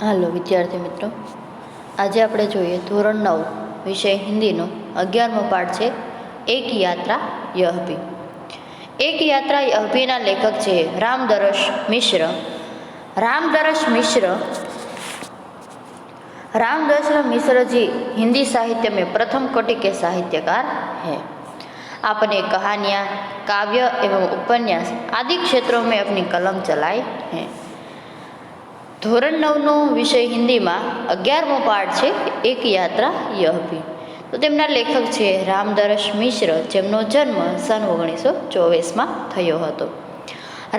હાલો વિદ્યાર્થી મિત્રો, આજે આપણે જોઈએ ધોરણ 9 વિષય હિન્દીનો 11મો પાઠ છે એક યાત્રા યહભી. એક યાત્રા યહભીના લેખક છે રામદરસ મિશ્ર. रामदरस मिश्र जी हिंदी साहित्य में प्रथम कोटि के साहित्यकार हैं. आपने कहानियाँ, काव्य एवं उपन्यास आदि क्षेत्रों में अपनी कलम चलाई है. ધોરણ 9નો વિષય હિન્દીમાં 11મો પાઠ છે એક યાત્રા યહભી. તો તેમના લેખક છે રામદરસ મિશ્ર, જેમનો જન્મ સન 1924માં થયો હતો.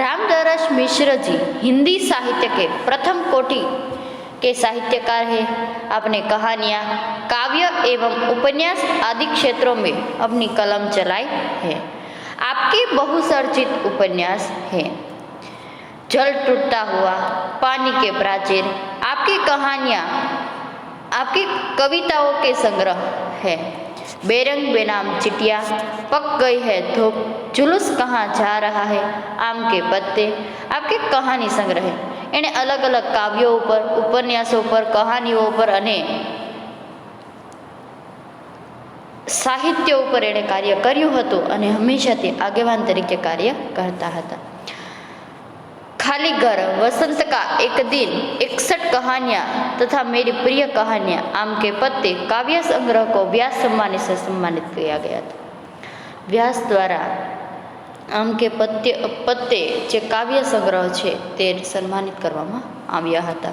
रामदरस मिश्र जी हिंदी साहित्य के प्रथम कोटि के साहित्यकार हैं. अपने कहानियाँ, काव्य एवं उपन्यास आदि क्षेत्रों में अपनी कलम चलाई है. आपके बहुचर्चित उपन्यास हैं जल टूटता हुआ, पानी के प्राचीर, आपकी कहानियाँ, आपकी कविताओं के संग्रह है. बेरंग बेनाम चिटिया, पक गई है धूप, जुलूस कहाँ जा रहा है, आम के पत्ते, आपके कहानी संग्रह है. एणे अलग अलग काव्यों पर, उपन्यासों पर, कहानीओ पर अने साहित्यों पर एणे कार्य कर्युं हतुं अने हमेशाथी आगेवान तरीके कार्य करता हता. खाली घर, वसंत का एक दिन, 61 कहानियाँ तथा मेरी प्रिय कहानियाँ, आम के पत्ते काव्य संग्रह को व्यास सम्मान से सम्मानित किया गया था. व्यास द्वारा आम के पत्ते जे काव्य संग्रह है ते सम्मानित करवामां आव्या हता.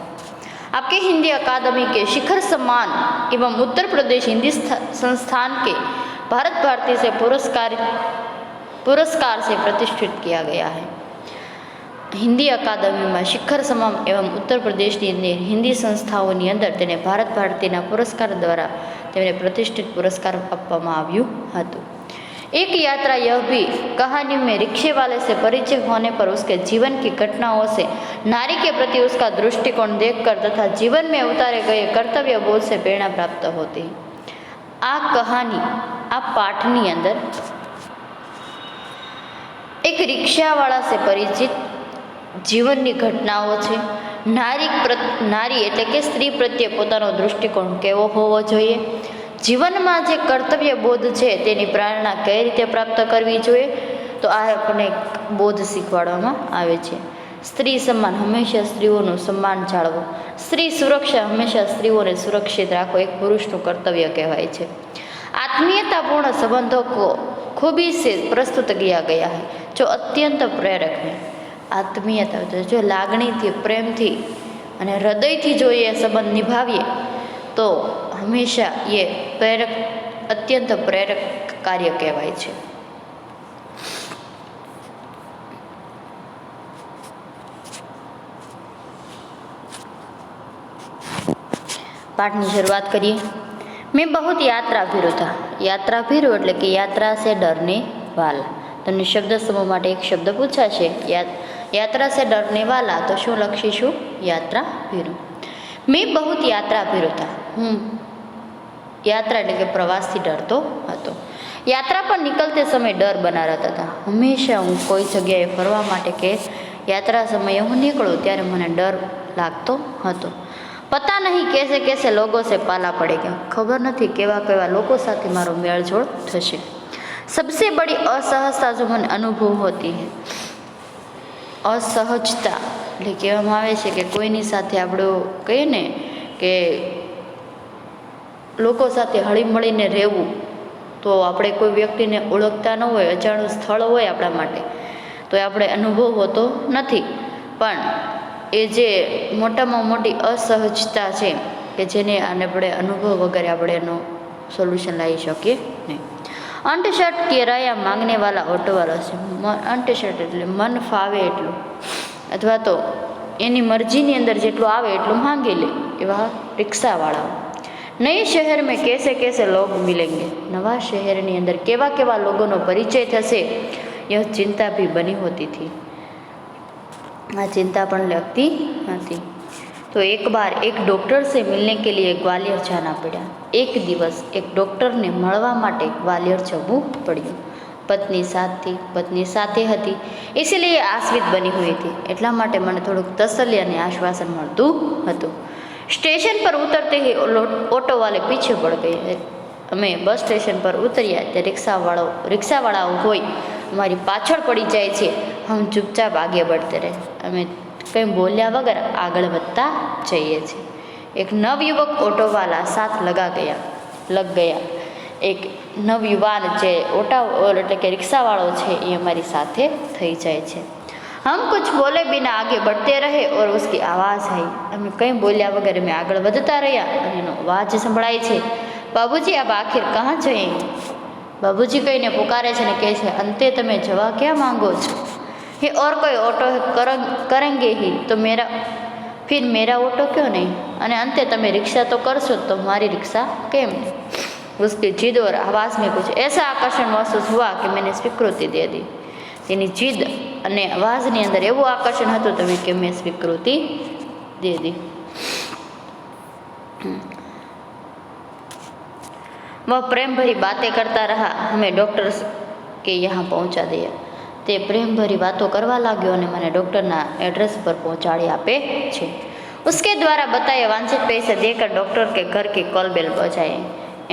आपके हिंदी अकादमी के शिखर सम्मान एवं उत्तर प्रदेश हिंदी संस्थान के भारत भारती से पुरस्कार से प्रतिष्ठित किया गया है. हिंदी अकादमी में शिखर सम्मान एवं उत्तर प्रदेश हिंदी संस्थाओं अंदर तेने भारत भारतीना पुरस्कार द्वारा तेने प्रतिष्ठित पुरस्कार आपवामां आव्युं हतुं. एक यात्रा यहभी कहानी में रिक्शे वाले से परिचय होने पर उसके जीवन की घटनाओं से नारी के प्रति उसका दृष्टिकोण देखकर तथा जीवन में उतारे गए कर्तव्य बोध से प्रेरणा प्राप्त होती है. आ कहानी आ पाठनी अंदर एक रिक्शावाड़ा से परिचित जीवननी घटनाओं है. नारी एटले के स्त्री प्रत्ये पोतानो दृष्टिकोण केवो होवो जोईए, जीवन में जे कर्तव्य बोध है तेनी प्रेरणा कई रीते प्राप्त करवी जोईए, तो आ आपणे बोध शीखवाडवामां आवे छे. स्त्री सम्मान, हमेशा स्त्रीओनुं सम्मान जाळवो. स्त्री सुरक्षा, हमेशा स्त्रीओने सुरक्षित राखो एक पुरुषनुं कर्तव्य कहेवाय छे. आत्मीयतापूर्ण संबंधों को खूबी से प्रस्तुत किया गया है जो अत्यंत प्रेरक है. आत्मीयता जो लागणी थी, प्रेम थी अने हृदय थी जो ये संबंध निभावीए तो हमेशा ये प्रेरक, अत्यंत प्रेरक कार्य कहवाय छे. पाठनी शुरुआत करिए. मैं बहुत यात्रा भीरू था. यात्रा भीरू एटले कि यात्रा से डरने वाला. तमने शब्द समूह माटे एक शब्द पूछा छे, यात्रा से डरने वाला, तो शू लखीशुं? यात्रा भीरू. मैं बहुत यात्रा भीरू था. हूँ यात्रा एटले कि प्रवासथी डरतो हतो. यात्रा पर निकलते समय डर बना रहता था. हमेशा हूँ कोई जग्याए फरवा माटे के यात्रा समये हूँ निकलूँ त्यारे मने डर लागतो हतो. पता नहीं कैसे कैसे लोगों से पाला पड़ेगा. खबर नहीं केवा केवा लोगों साथे मारो मेलजोड़ थशे. सबसे बड़ी असहजता जो मन अनुभव होती है, असहजता એટલે કહેવામાં આવે છે કે કોઈની સાથે આપણે કહીએ ને કે લોકો સાથે હળીમળીને રહેવું, તો આપણે કોઈ વ્યક્તિને ઓળખતા ન હોય, અજાણું સ્થળ હોય આપણા માટે, તો એ આપણે અનુભવ હોતો નથી. પણ એ જે મોટામાં મોટી અસહજતા છે કે જેને આપણે અનુભવ વગેરે આપણે એનો સોલ્યુશન લાવી શકીએ નહીં. અંટ શર્ટ કિરાયા માંગને વાલા ઓટોવાળા છે. અંટ શર્ટ એટલે મન ફાવે એટલું, અથવા તો એની મરજીની અંદર જેટલું આવે એટલું માંગી લે એવા રિક્ષાવાળાઓ. નए શહેર में कैसे कैसे लोग मिलेंगे. નવા શહેરની અંદર કેવા કેવા લોકોનો પરિચય થશે, यह चिंता भी बनी होती थी. આ चिंता પણ लगती હતી. तो एक बार एक डॉक्टर से मिलने के लिए ग्वालियर जाना पड़ा. एक दिवस एक डॉक्टर ने મળવા માટે ગ્વાલિયર જવું પડ્યું. પત્ની સાથે હતી, इसीलिए आश्रित बनी हुई थी। એટલા માટે મને થોડુંક તસલ્લી અને આશ્વાસન મળતું હતું। સ્ટેશન પર ઉતરતે ही ऑटो वाले पीछे पड़ गए। અમે બસ સ્ટેશન પર ઉતર્યા તે રિક્ષાવાળાઓ હોય અમારી પાછળ પડી જાય છે। હમ ચૂપચાપ આગે બઢતે રહે। અમે કંઈ બોલ્યા વગર આગળ વધતા જઈએ છીએ। એક નવયુવક ઓટોવાલા સાથ લગ ગયા। એક નવયુવાન જે એટલે કે રિક્ષાવાળો છે એ અમારી સાથે થઈ જાય છે। हम कुछ बोले बिना आगे बढ़ते रहे और उसकी आवाज़ आई। અમે કંઈ બોલ્યા વગર અમે આગળ વધતા રહ્યા અને એનો અવાજ સંભળાય છે, બાબુજી આપ આખિર કહાં જઈએ? બાબુજી કહીને પુકારે છે ને કહે છે, અંતે તમે જવા ક્યાં માંગો છો? ये और कोई ऑटो करेंगे ही तो फिर मेरा ऑटो क्यों नहीं? અને અંતે તમે રિક્ષા તો કરશો તો મારી રિક્ષા કેમ નહીં? उसकी जिद और आवाज़ में कुछ ऐसा आकर्षण महसूस हुआ कि मैंने स्वीकृति दे दी। તેની જીદ અને અવાજની અંદર એવું આકર્ષણ હતું તમે કે મેં સ્વીકૃતિ દે દી। वह प्रेम भरी बातें करता रहा। हमें डॉक्टर के यहाँ पहुँचा दिया। તે પ્રેમ ભરી વાતો કરવા લાગ્યો અને મને ડૉક્ટરના એડ્રેસ પર પહોંચાડી આપે છે। उसके द्वारा बताए वांछित पैसे देकर डॉक्टर के घर की कॉल बेल बजाए।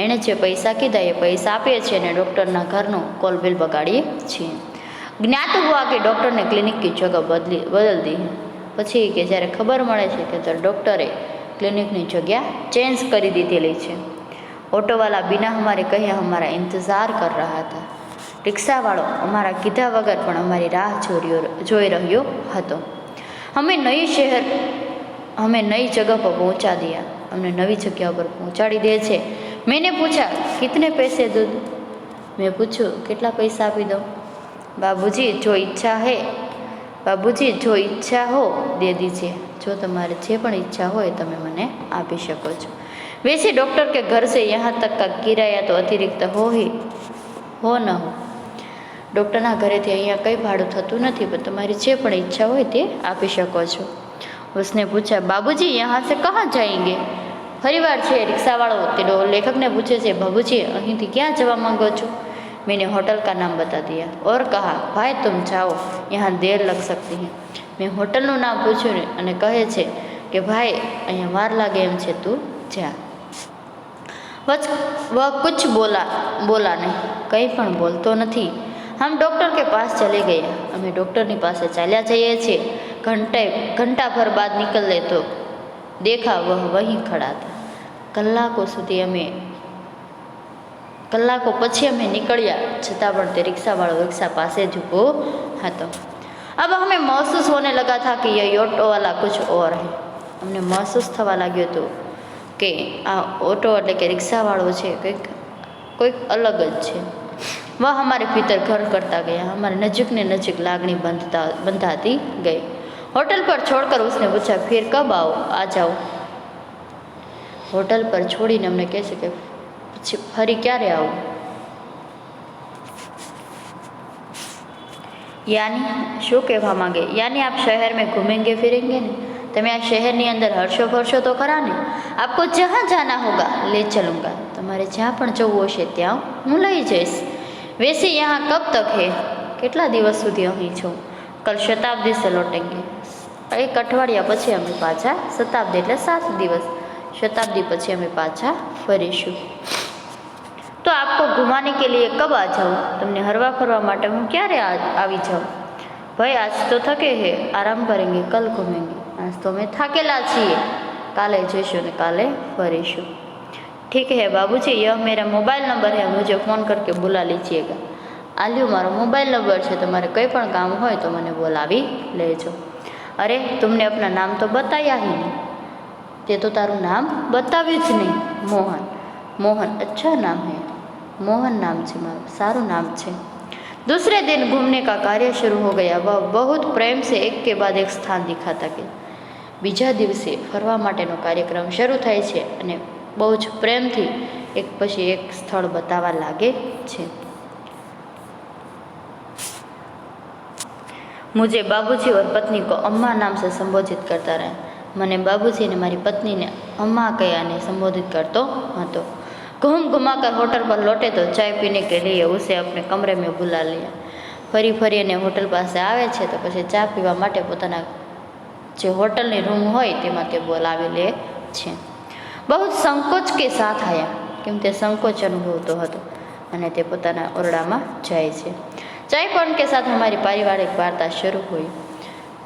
એણે જે પૈસા કીધા એ પૈસા આપીએ છીએ અને ડૉક્ટરના ઘરનું કોલ બેલ બગાડીએ છીએ। જ્ઞાત હુઆ કે ડૉક્ટરને ક્લિનિકની જગહ બદલ દી। પછી કે જ્યારે ખબર મળે છે કે ડૉક્ટરે ક્લિનિકની જગ્યા ચેન્જ કરી દીધેલી છે। ઓટોવાલા બિના હમારે કહે હમારા ઇંતજાર કર રહા હતા। રિક્ષાવાળો અમારા કીધા વગર પણ અમારી રાહ જોઈ રહ્યો હતો। હમે નઈ જગહ પર પહોંચા દિયા। અમને નવી જગ્યા પર પહોંચાડી દે છે। મેને પૂછા કિતને પૈસે દૂં? મેં પૂછ્યું કેટલા પૈસા આપી દઉં? बाबूजी जो इच्छा हो दे दीजिए। जो तुम्हारे जे पण इच्छा हो तमे मने आपी शको छो। वैसे डॉक्टर के घर से यहाँ तक का किराया तो अतिरिक्त हो न हो। डॉक्टरना घरेथी अहींया कंई भाड़ું થતું નથી, પણ તમારી જે પણ ઈચ્છા હોય તે આપી શકો છો। उसने पूछा बाबूजी यहाँ से कहाँ जाएंगे? फरीवार છે રિક્ષાવાળો તેનો લેખકને પૂછે છે, बाबूजी અહીંથી ક્યાં જવા માંગો છો? मैंने होटल का नाम बता दिया और कहा भाई तुम जाओ, यहाँ देर लग सकती है। मैं होटलનું નામ પૂછ્યું અને કહે છે કે ભાઈ અહીંયા વાર લાગે એમ છે, તું જા। वह कुछ बोला नहीं, કંઈ પણ બોલતો નથી। हम डॉक्टर के पास चले गए। અમે ડૉક્ટરની પાસે ચાલ્યા જઈએ છીએ। घंटा भर बाद निकले तो देखा वह वहीं खड़ा था। કલાકો પછી અમે નીકળ્યા છતાં પણ તે રિક્ષાવાળો રિક્ષા પાસે જ ઊભો હતો। अब हमें महसूस होने लगा था कि ये ऑटो वाला कुछ और है। અમને મહેસૂસ થવા લાગ્યું હતું કે આ ઓટો એટલે કે રિક્ષાવાળો છે કોઈક અલગ જ છે। वह हमारे भीतर घर करता गया। हमारे नजीक ने नजीक लागनी बंधाती गई। होटल पर छोड़कर उसने पूछा फिर कब आ जाओ? होटल पर छोड़ीने अमने कहे છે કે પછી ફરી ક્યારે આવું? यानी શું કહેવા માંગે? यानी आप शहर में घूमेंगे फिरेंगे ने? તમે આ શહેરની અંદર હરશો ફરશો તો ખરા ને? आपको जहाँ जाना होगा ले चलूँगा। તમારે જ્યાં પણ જવું હશે ત્યાં હું લઈ જઈશ। वैसे यहाँ कब तक है? કેટલા દિવસ સુધી અહીં છો? कल शताब्दी से लौटेंगे। એક અઠવાડિયા પછી અમે પાછા, શતાબ્દી એટલે 7 દિવસ, शताब्दी પછી અમે પાછા ફરીશું। तो आपको घुमाने के लिए कब आ जाऊँ? તમને હરવા ફરવા માટે હું ક્યારે આવી જાઉં? ભાઈ आज तो थके हैं, आराम करेंगे, कल घूमेंगे। आज तो અમે થાકેલા છીએ, કાલે જઈશું અને કાલે ફરીશું। ठीक है बाबूजी, यह मेरा मोबाइल नंबर है, मुझे फ़ोन करके बुला लीजिएगा। आल्यो मारो मोबाइल नंबर है, तुम्हारे कोई पण काम हो तो मैंने बोलावी लेजो। अरे तुमने अपना नाम तो बताया ही नहीं। ते तो तारू नाम बताव्યું જ नहीं। मोहन अच्छा नाम है। मोहन नाम છે મારું, સારું નામ છે। दूसरे दिन घूमने का कार्य शुरू हो गया। वह बहुत प्रेम से एक के बाद एक स्थान दिखाता गया। બીજા દિવસે ફરવા માટેનો કાર્યક્રમ શરૂ થાય છે અને બહુ જ પ્રેમથી એક પછી એક સ્થળ બતાવવા લાગે છે। मुझे बाबूजी और पत्नी को अम्मा नाम से संबोधित करता रहे। મને બાબુજી અને મારી પત્નીને અમ્મા કહીને સંબોધિત કરતો હતો। घूम घुमा कर होटल पर लौटे तो चाय पीने के लिए उसे अपने कमरे में बुला लिया। ફરી ફરી અને હોટલ પાસે આવે છે તો પછી ચા પીવા માટે પોતાના જે હોટલની રૂમ હોય તેમાં તે બોલાવી લે છે। બહુ સંકોચ કે સાથ આયા, કેમ તે સંકોચ અનુભવતો હતો અને તે પોતાના ઓરડામાં જાય છે। ચાય પાણી કે સાથ અમારી પારિવારિક વાર્તા શરૂ हुई।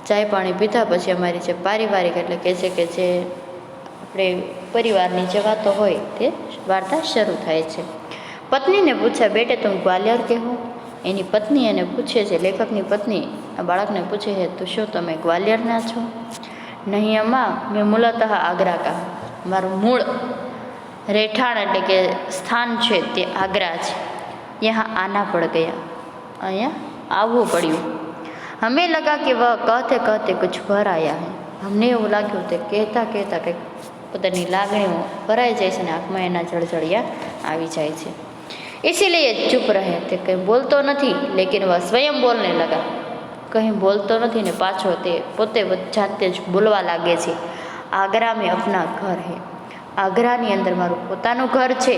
ચાય પાણી પીધા પછી અમારી જે પારિવારિક એટલે કે છે કે જે આપણે પરિવારની જે વાતો હોય તે વાર્તા શરૂ થાય છે। પત્નીને પૂછ્યા, બેટે તું ગ્વાલિયર કે હો? એની પત્ની એને પૂછે છે, લેખકની પત્ની આ બાળકને પૂછે છે, તો શું તમે ગ્વાલિયરના છો? નહીં અમ્મા, મેં મૂલતઃ આગ્રા કા, મારું મૂળ રહેઠાણ એટલે કે સ્થાન છે તે આગ્રા છે। યહાં આના પડ ગયા, અહીંયા આવવું પડ્યું। હમે લગા કે વહ કહતે કહતે કુછ ભર આયા હૈ, અમને એવું લાગ્યું તે કહેતા કહેતા કંઈક પોતાની લાગણીઓ ભરાઈ જાય છે ને આંખમાં એના જળજળિયા આવી જાય છે। इसीलिए चुप रहे, તે કંઈ બોલતો નથી, લેકિન વહ સ્વયં બોલને લગા, કંઈ બોલતો નથી ને પાછો તે પોતે જાતે જ બોલવા લાગે છે। આગ્રા મેં અપના ઘર હૈ, આગ્રાની અંદર મારું પોતાનું ઘર છે।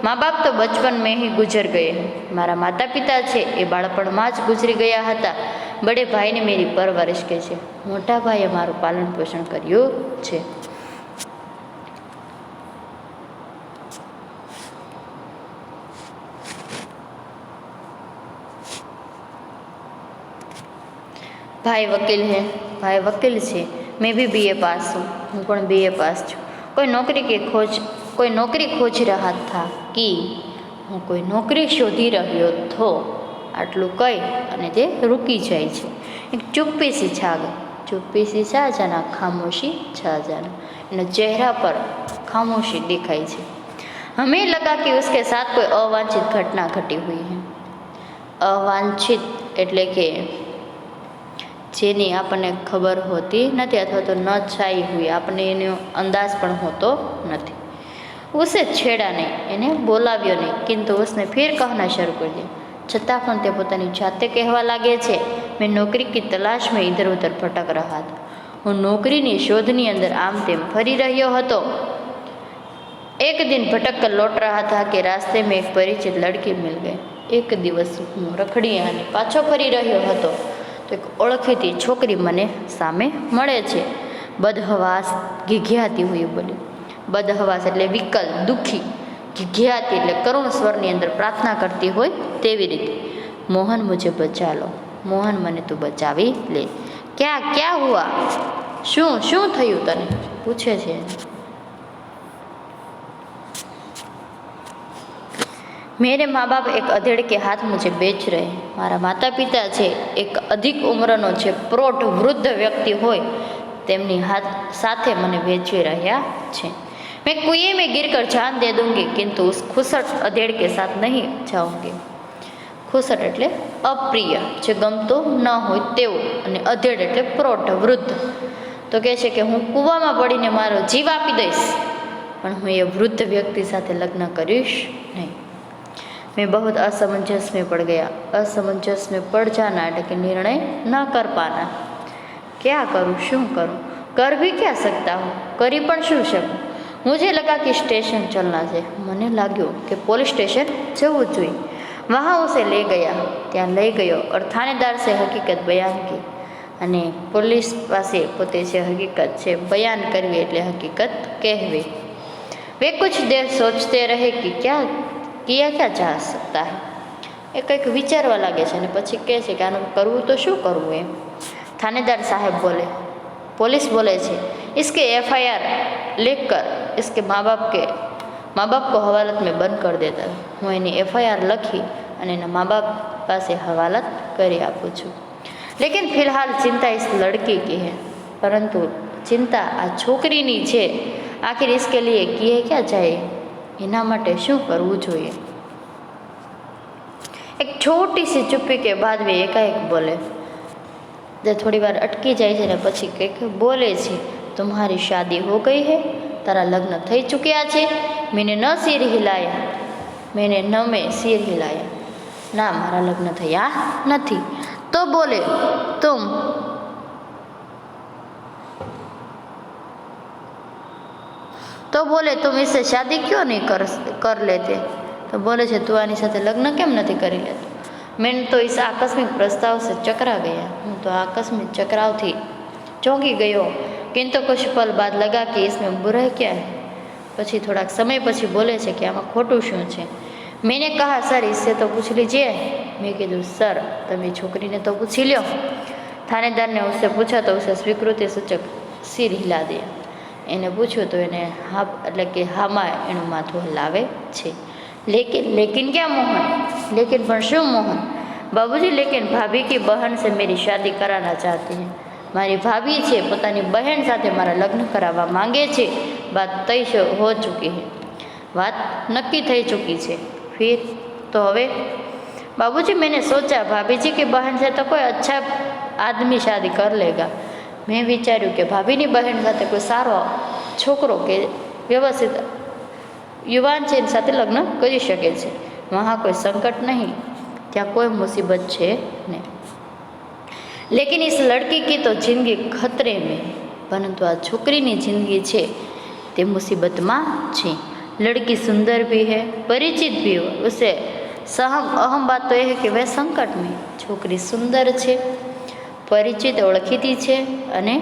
મા બાપ તો બચપન મેં ही गुजर गए हैं, મારા માતા પિતા છે એ બાળપણમાં જ ગુજરી ગયા હતા। બડે ભાઈને મેરી પરવરિશ કે છે, મોટા ભાઈએ મારું પાલન પોષણ કર્યું છે। भाई वकील है, भाई वकील છે। मैं भी BA पास हूँ, હું પણ BA પાસ છું। કોઈ નોકરી ખોજ રહા થા કે, હું કોઈ નોકરી શોધી રહ્યો થો, આટલું કહી અને તે રૂકી જાય છે। એક ચુપ્પી સી છા ગઈ, ચુપ્પી સી છા જાના, ખામોશી છા જાના, એના ચહેરા પર ખામોશી દેખાય છે। હमें लगा कि उसके साथ कोई अवांछित घटना घटी हुई है। અવાંછિત એટલે કે જેની આપણને ખબર હોતી નથી અથવા તો ન છાઈ હોય, આપણને એનો અંદાજ પણ હોતો નથી। ઉસે છેડા નહીં, એને બોલાવ્યો નહીં, કિંતુ ઉસને ફિર કહના શરૂ કરી દિયા, છતાં પણ તે પોતાની જાતે કહેવા લાગે છે, મેં નોકરી કી તલાશ મેં ઇધર ઉધર ભટક રહા હતા, હું નોકરીની શોધની અંદર આમ તેમ ફરી રહ્યો હતો। એક દિન ભટક કર લौट रहा था कि रास्ते में एक परिचित लड़की मिल गई। એક દિવસ હું રખડી અને પાછો ફરી રહ્યો હતો તો એક ઓળખીતી છોકરી મને સામે મળે છે। બદહવાસ ઘીઘિયાતી હોય બોલી, બદહવાસ એટલે વિકલ, દુઃખી, ઘીઘિયાતી એટલે કરુણ સ્વરની અંદર પ્રાર્થના કરતી હોય તેવી રીતે, મોહન મુझे બચા લો, મોહન મને તું બચાવી લે। ક્યાં હુઆ, શું થયું તને, પૂછે છે। मेरे माँ बाप एक अधेड़ के हाथ मुझे बेच रहे हैं, મારા માતા પિતા છે એક અધિક ઉંમરનો છે પ્રૌઢ વૃદ્ધ વ્યક્તિ હોય તેમની સાથે મને વેચી રહ્યા છે। मैं कुएं में गिरकर जान दे दूंगी किंतु उस खुसट अधेड़ के साथ नहीं जाऊंगी। खुसट એટલે અપ્રિય, જે ગમતું ન હોય તેવું, અને અધેડ એટલે પ્રૌઢ વૃદ્ધ, તો કહે છે કે હું કૂવામાં પડીને મારો જીવ આપી દઈશ પણ હું એ વૃદ્ધ વ્યક્તિ સાથે લગ્ન કરીશ નહીં। मैं बहुत असमंजस में पड़ गया, असमंजस में पड़ जाना એટલે કે નિર્ણય ન કર પાના। क्या करूँ, શું કરું, कर भी क्या सकता हूँ, કરી પણ શું શકું। मुझे लगा कि स्टेशन चलना છે, મને લાગ્યું કે પોલીસ સ્ટેશન જવું જોઈએ। वहाँ उसे ले गया, ત્યાં લઈ ગયો, और थानेदार से हकीकत बयान की, અને પોલીસ પાસે પોતે જે હકીકત છે બયાન કરવી એટલે હકીકત કહેવી। वे कुछ देर सोचते रहे कि क्या जा सकता है, એ કંઈક વિચારવા લાગે છે અને પછી કહે છે કે આનું કરવું તો શું કરવું એમ। થાનેદાર સાહેબ બોલે, પોલીસ બોલે છે, इसके FIR लिख कर इसके माँ बाप को हवालत में बंद कर देता है। હું એની FIR લખી અને એના મા બાપ પાસે હવાલત કરી આપું છું। लेकिन फिलहाल चिंता इस लड़की की है, परंतु चिंता આ છોકરીની છે। आखिर इसके लिए किए क्या जाए, એના માટે શું કરવું જોઈએ। એક छोटी सी चुप्पी के बाद वे एकाएक बोले, જે થોડી વાર અટકી જાય છે ને પછી કંઈક બોલે છે, तुम्हारी शादी हो गई है, તારા લગ્ન થઈ ચૂક્યા છે। मैंने न सिर हिलाया, मैंने न में सिर हिलाया, ના મારા લગ્ન થયા નથી। તો બોલે, तुम तो बोले तुम इससे शादी क्यों नहीं कर लेते? तो बोले છે તું આની સાથે લગ્ન કેમ નથી કરી લેતો? मैं तो इस आकस्मिक प्रस्ताव से चकरा गया। हूँ तो आकस्मिक चक्राव थी चौंकी गयो, किंतु कुछ पल बाद लगा कि इसमें बुराई क्या है। પછી થોડાક સમય પછી બોલે છે કે આમાં ખોટું શું છે? मैंने कहा सर इससे तो पूछ लीजिए। मैं कीधું सर તમે છોકરીને તો પૂછી લ્યો। थानेदार ने उससे पूछा तो उसे स्वीकृति सूचक सिर हिला दिया। એને પૂછ્યું તો એને હા એટલે કે હામાં એનું માથું હલાવે છે। लेकिन क्या मोहन? लेकिन पर શું मोहन? बाबूजी लेकिन भाभी की बहन से मेरी शादी कराना चाहती है। મારી ભાભી છે પોતાની બહેન સાથે મારા લગ્ન કરાવવા માંગે છે। बात तय हो चुकी है। बात नक्की થઈ चुकी છે। फिर तो હવે? बाबूजी मैंने सोचा भाभी जी की बहन से तो कोई अच्छा आदमी शादी कर लेगा। मैं विचार्યું કે ભાભીની બહેન સાથે કોઈ સારો છોકરો કે વ્યવસ્થિત યુવાન છે એની સાથે લગ્ન કરી શકે છે। वहाँ कोई संकट नहीं, ત્યાં કોઈ મુસીબત છે નહીં। लेकिन इस लड़की की तो जिंदगी खतरे में, परंतु आ छोकरीनी जिंदगी છે તે मुसीबतમાં છે। लड़की सुंदर भी है, परिचित भी हो, उसे अहम बात तो यह है कि वह संकट में। छोकरी सुंदर છે, परिचित ओळखीती છે અને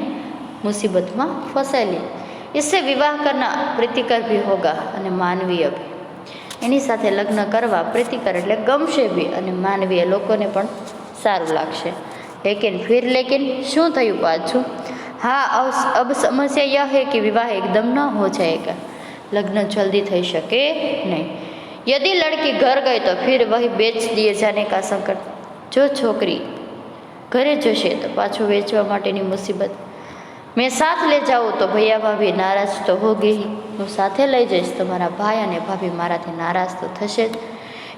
मुसीबतમાં ફસાયેલી। इससे विवाह करना प्रीतिकर भी होगा અને માનવીય भी। એની સાથે લગ્ન કરવા પ્રીતિકર એટલે ગમશે બી અને માનવીય લોકોને પણ સારું લાગશે। लेकिन શું થયું પાછું? हाँ अब समस्या यह है कि विवाह एकदम न हो जाएगा। लग्न जल्दी થઈ શકે नहीं। यदि लड़की घर गई तो फिर वही बेच दिए जाने का संकट। जो छोकरी घरे जशे तो पाछो वेचवा माटेनी मुसीबत। मैं साथ ले जाऊँ तो भैया भाभी नाराज तो होगी ही। હું સાથે લઈ જઈશ તો મારા ભાઈ અને ભાભી મારાથી નારાજ તો થશે જ।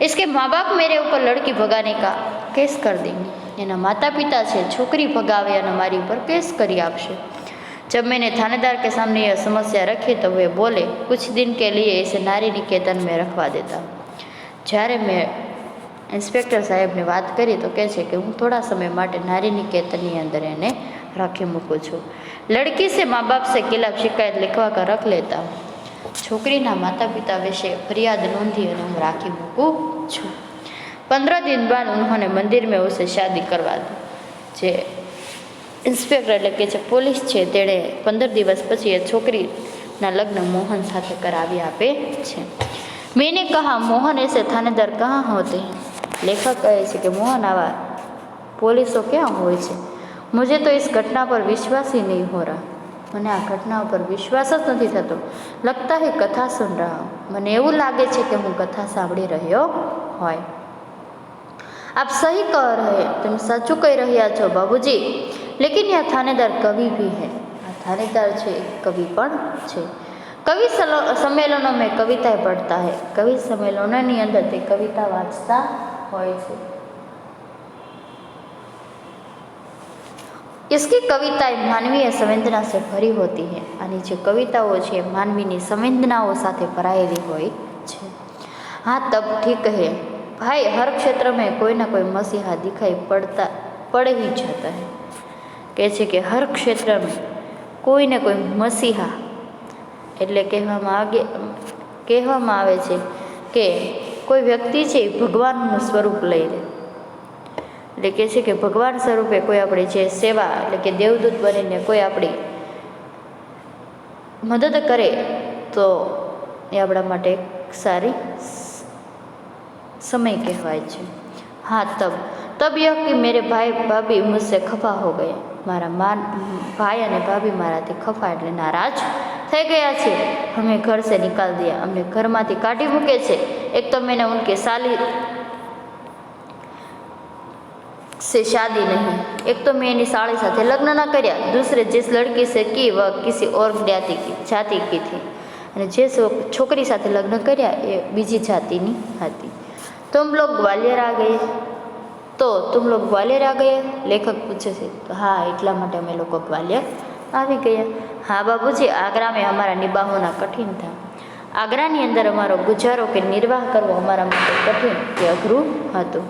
इसके माँ बाप मेरे ऊपर लड़की भगाने का केस कर देंगे। એના માતા પિતા છે છોકરી ભગાવે અને મારી ઉપર કેસ કરી આપશે। जब मैंने थानेदार के सामने यह समस्या रखी तो वे बोले कुछ दिन के लिए इसे नारी निकेतन में रखवा देता हूँ। જ્યારે મેં ઇન્સ્પેક્ટર સાહેબને વાત કરી તો કહે છે કે હું થોડા સમય માટે નારી નિકેતનની અંદર એને રાખી મૂકું છું। લડકી से माँ बाप से खिलाफ शिकायत लिखवा कर रख लेता हूँ। છોકરીના માતા પિતા વિશે ફરિયાદ નોંધી અને હું રાખી મૂકું છું। 15 दिन बाद उन्होंने मंदिर में उसे शादी करवा दी। જે ઇન્સ્પેક્ટર એટલે કે જે પોલીસ છે તેણે 15 દિવસ પછી એ છોકરીના લગ્ન મોહન સાથે કરાવી આપે છે। मैंने कहा मोहन ऐसे थानेदार कहाँ होते हैं? लेखक કહે છે કે મોહન આવા પોલીસો ક્યાં હોય છે? मुझे तो इस घटना पर विश्वास ही नहीं हो रहा। મને આ ઘટના પર વિશ્વાસ જ નથી થતો। लगता है कथा सुन रहा हूँ। મને એવું લાગે છે કે હું કથા સાંભળી રહ્યો હોય। आप सही कह रहे, तुम साचું કહી રહ્યા છો बाबूजी। लेकिन यह थानेदार कवि भी है। આ થાનેદાર છે એક કવિ પણ છે। कवि सम्मेलनों में कविताएं पढ़ता है। कवि सम्मेलनों अंदर ते कविता वाँचता होय छे। इसकी कविताएं मानवीय संवेदना से भरी होती है। आनी जे कविताओं छे मानवीनी संवेदनाओं साथे भरायेली होय छे। हाँ तब ठीक है भाई, हर क्षेत्र में कोई ना कोई मसीहा दिखाई पड़ ही जाता है। कहे छे कि हर क्षेत्र में कोई ने कोई मसीहा એટલે કહેવામાં આવે છે કે કોઈ વ્યક્તિ છે ભગવાનનું સ્વરૂપ લઈ લે। એટલે કહે છે કે ભગવાન સ્વરૂપે કોઈ આપણી જે સેવા એટલે કે દેવદૂત બનીને કોઈ આપણી મદદ કરે તો એ આપણા માટે સારી समय कहवाय छे। हाँ तब यह कि मेरे भाई भाभी मुझसे खफा हो गए। मारा भाई और भाभी माराथी खफा एटले नाराज થઈ ગયા છે। हमें घर से निकाल दिया। हमने घर मांथी काढी मूके छे। एक तो मैंने उनके साली से शादी नहीं, एक तो मैंने साली साथे लग्न न कर्या, दूसरे जिस लड़की से की वह किसी और जाति की थी અને જે છોકરી સાથે લગ્ન કર્યા એ બીજી જાતિની હતી। तुम लोग ग्वालियर आ गए? तो तुम लोग ग्वालियर आ गए? लेखक पूछे છે। तो हाँ એટલા માટે અમે લોકો ग्वालियर આવી ગયા। हाँ बाबूजी, आगरा में हमारा निबाहोना कठिन था। आगरानी अंदर अमारो गुजारो के निर्वाह करवो अमारा माटे कठिन के अघरू हतुं।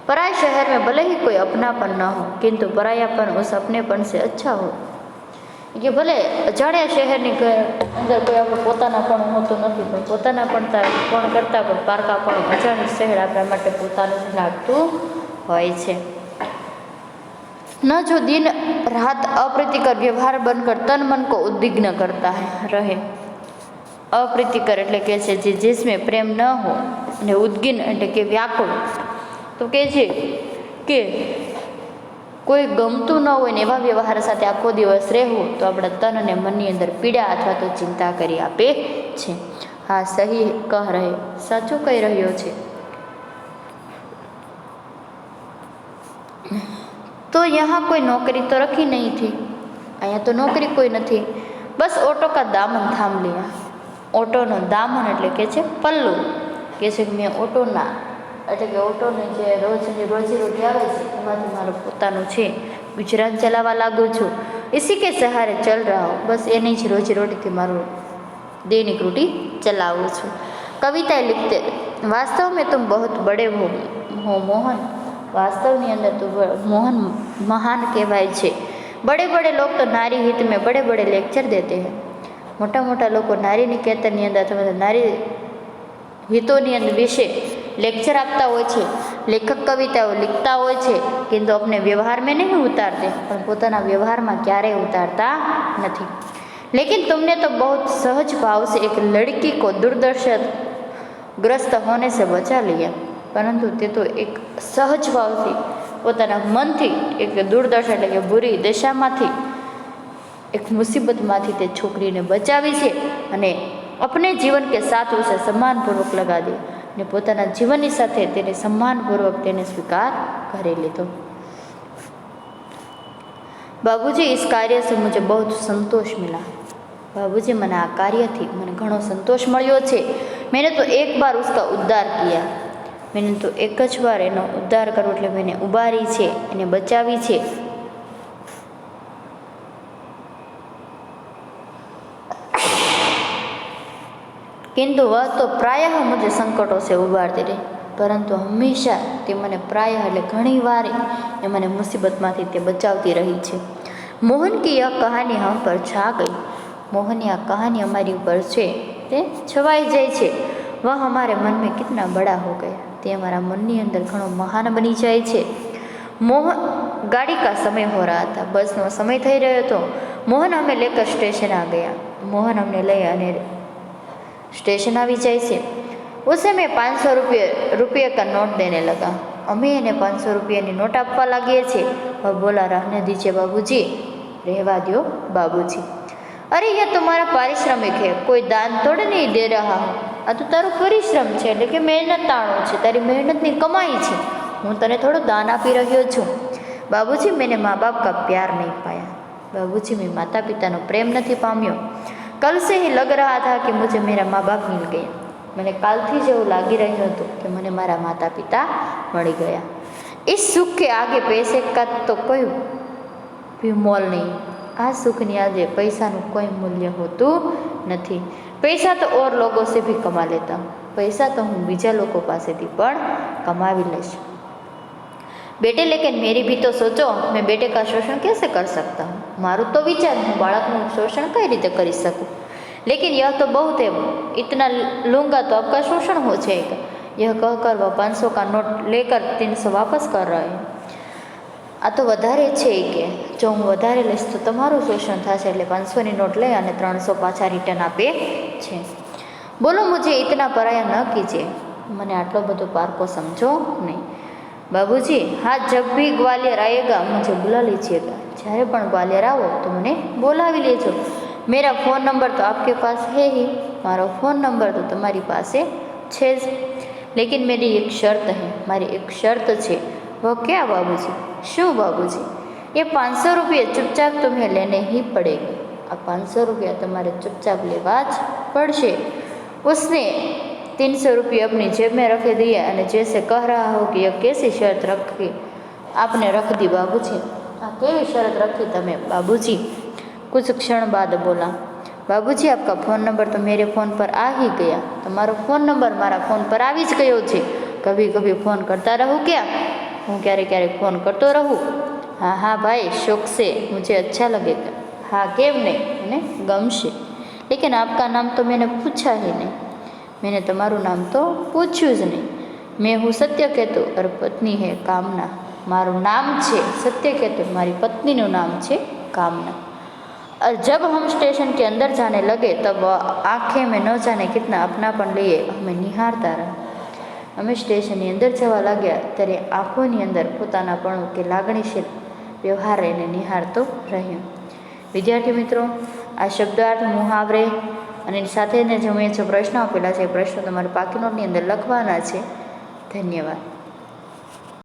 पराय शहर में भले ही कोई अपनापन न हो, किंतु परायापन उस अपनेपन से अच्छा हो। કે ભલે અજાણ્યા શહેરની અંદર કોઈ આપણે પોતાના પણ હોતું નથી, પણ પોતાના પણ કરતાં પણ પારકા પણ અજાણ્યું શહેર આપણા માટે પોતાનું જ લાગતું હોય છે। न जो दिन रात अप्रीतिकर व्यवहार बनकर तन मन को उद्विग्न करता है रहे। अप्रीतिकर એટલે કે છે જે जिसमें प्रेम न हो અને ઉદ્વિગ્ન એટલે કે વ્યાકુળ, તો કે છે કે કોઈ ગમતું ન હોય ને એવા વ્યવહાર સાથે આખો દિવસ રહેવું તો આપણા તન અને મનની અંદર પીડા અથવા તો ચિંતા કરી આપે છે। હા, સહી કહ રહે, સાચું કહી રહ્યો છે। तो यहाँ कोई नौकरी तो रखी नहीं थी, અહીંયા તો નોકરી કોઈ નથી, બસ ઓટો કા દામન થામ लिया। ઓટોનો દામન એટલે કે છે પલ્લું, કે છે કે મેં ઓટોના એટલે કે ઓટોની જે રોજની રોજીરોટી આવે છે એમાંથી મારું પોતાનું છે ગુજરાન ચલાવવા લાગુ છું। इसी के सहारे चल रहा हूँ, बस એની જ રોજીરોટીથી મારું दैनिक रूटी चलाવું છું। कविताएं लिखते वास्तव में तुम बहुत बड़े हो मोहन, वास्तवની અંદર તો मोहन महान કહેવાય છે। बड़े बड़े लोग तो नारी हित में बड़े बड़े लेक्चर देते हैं। મોટા મોટા લોકો નારી નિકેતનની અંદર અથવા નારી હિતોની અંદર વિશે લેક્ચર આપતા હોય છે, લેખક કવિતાઓ लिखता હોય છે, किंतु अपने व्यवहार में नहीं उतारते, પણ પોતાના વ્યવહારમાં ક્યારેય ઉતારતા નથી। लेकिन तुमने तो बहुत सहज भाव से एक लड़की को दुर्दशा ग्रस्त होने से बचा लिया, પરંતુ તે તો એક સહજ ભાવથી પોતાના મનથી એક દુર્દશા એટલે કે બુરી દશામાંથી એક મુસીબતમાંથી તે છોકરીને બચાવી છે અને अपने जीवन के साथ उसे सम्मानपूर्वक लगा दिया ने પોતાના જીવનની સાથે તેને सम्मानपूर्वक તેને સ્વીકાર કરી લીધો। बाबूजी, इस कार्य से मुझे बहुत संतोष मिला। बाबूजी, મને આ કાર્યથી મને ઘણો સંતોષ મળ્યો છે। मैंने तो एक बार उसका उद्धार किया, मैंने तो एक જ વાર એનો ઉદ્ધાર કર્યો એટલે મેં ઉબારી છે, એને બચાવી છે। किंतु वह तो प्रायः मुझे संकटों से उबारती रही, परंतु हमेशा તે મને प्रायः એટલે ઘણી વાર એ મને મુસીબતમાંથી તે બચાવતી રહી છે। मोहन की यह कहानी हम पर छा गई, मोहन આ कहानी हमारी ऊपर છે તે છવાઈ જાય છે। वह हमारे मन में कितना बड़ा हो गया, તે અમારા મનની અંદર ઘણો મહાન બની જાય છે। मोहन गाड़ी का समय हो रहा था, બસનો સમય થઈ રહ્યો હતો। मोहन हमें लेकर स्टेशन आ गया, मोहन हमने લઈ અને स्टेशन આવી જાય છે। उसे मैं 500 रुपये का नोट देने लगा, અમે એને 500 રૂપિયાની નોટ આપવા લાગીએ છીએ। वह बोला, रहने दीजिए बाबूजी, રહેવા દો बाबूजी। अरे यह तुम्हारा पारिश्रमिक है, कोई दान तोड़ नहीं दे रहा हो, આ તો તારો પરિશ્રમ છે એટલે કે મહેનતાણું છે, તારી મહેનતની કમાઈ છે, હું તને થોડું દાન આપી રહ્યો છું। बाबूजी, मैंने माँ बाप का प्यार नहीं पाया, बाबूजी, मैं माता पिताનો પ્રેમ નથી પામ્યો। कल से ही लग रहा था कि मुझे मेरा माँ बाप मिल गए, મને કાલથી જ એવું લાગી રહ્યું હતું કે મને મારા માતા પિતા મળી ગયા। इस सुख के आगे पैसे का तो कोई भी मोल नहीं, આ સુખની આજે પૈસાનું કોઈ મૂલ્ય હોતું નથી। પૈસા તો और लोगों से भी कमा लेता हूँ, પૈસા તો હું બીજા લોકો પાસેથી પણ કમાવી લઈશ। बेटे, लेकिन मेरी भी तो सोचो, मैं बेटे का शोषण कैसे कर सकता हूँ, मारू तो विचार, हूँ बाળકનું શોષણ કઈ રીતે કરી શકું। लेकिन यह तो बहुत है, इतना लूँगा तो आपका शोषण हो जाएगा। यह कहकर वह 500 का नोट लेकर 300 वापस कर रहे हैं। આ તો વધારે છે કે જો હું વધારે લઈશ તો તમારું શોષણ થશે, એટલે 500ની નોટ લઈ અને 300 પાછા રિટર્ન આપે છે। બોલો, मुझे इतना पराया न कीजिए, મને આટલો બધો પારકો સમજો નહીં। बाबूजी, हाँ, जब भी ग्वालियर आएगा मुझे बुला लीजिएगा, જ્યારે પણ ગ્વાલિયર આવો તો મને બોલાવી લેજો। मेरा फ़ोन नंबर तो आपके पास है ही, मारो फ़ोन नंबर तो तुम्हारी पास है જ। लेकिन मेरी एक शर्त है, मारी एक शर्त है। वह क्या बाबूजी? शू बाबूजी? ये 500 रुपये चुपचाप तुम्हें लेने ही पड़ेगी, आ 500 रुपया तुम्हारे चुपचाप लेवा ज पड़शे। उसने 300 रुपये अपनी जेब में रख दिए और जैसे कह रहा हो कि यह कैसी शर्त रखी आपने रख दी बाबूजी, आ केवी शर्त रखी तमे बाबूजी। कुछ क्षण बाद बोला, बाबूजी, आपका फ़ोन नंबर तो मेरे फ़ोन पर आ ही गया, तुम्हारो फ़ोन नंबर मारा फ़ोन पर આવી જ ગયો છે। कभी कभी फ़ोन करता रहूँ क्या? હું ક્યારેક ક્યારેક फ़ोन करतो रहूँ? हाँ हाँ भाई, शौक से, मुझे अच्छा लगेगा। हाँ क्यों नहीं, मैंने गमशे। लेकिन आपका नाम तो मैंने पूछा ही नहीं, मैंने तुम्हारू नाम तो पूछ्યું જ नहीं। मैं हूँ सत्यकेतु और पत्नी है कामना। मारू नाम है सत्यकेतु, मारी पत्नी नु नाम है कामना। और जब हम स्टेशन के अंदर जाने लगे तब आँखें में न जाने कितना अपनापन लिए हमें निहारता रहा। અમે સ્ટેશનની અંદર જવા लाग्યા ત્યારે આંખોની અંદર પોતાનાપણું કે લાગણીશીલ વ્યવહાર એને નિહાળતો રહ્યો। વિદ્યાર્થી મિત્રો, આ શબ્દાર્થ મુહાવરે અને એની સાથે જે મેં જે પ્રશ્નો આપેલા છે એ પ્રશ્નો તમારે પાકી નોટની અંદર લખવાના છે। ધન્યવાદ।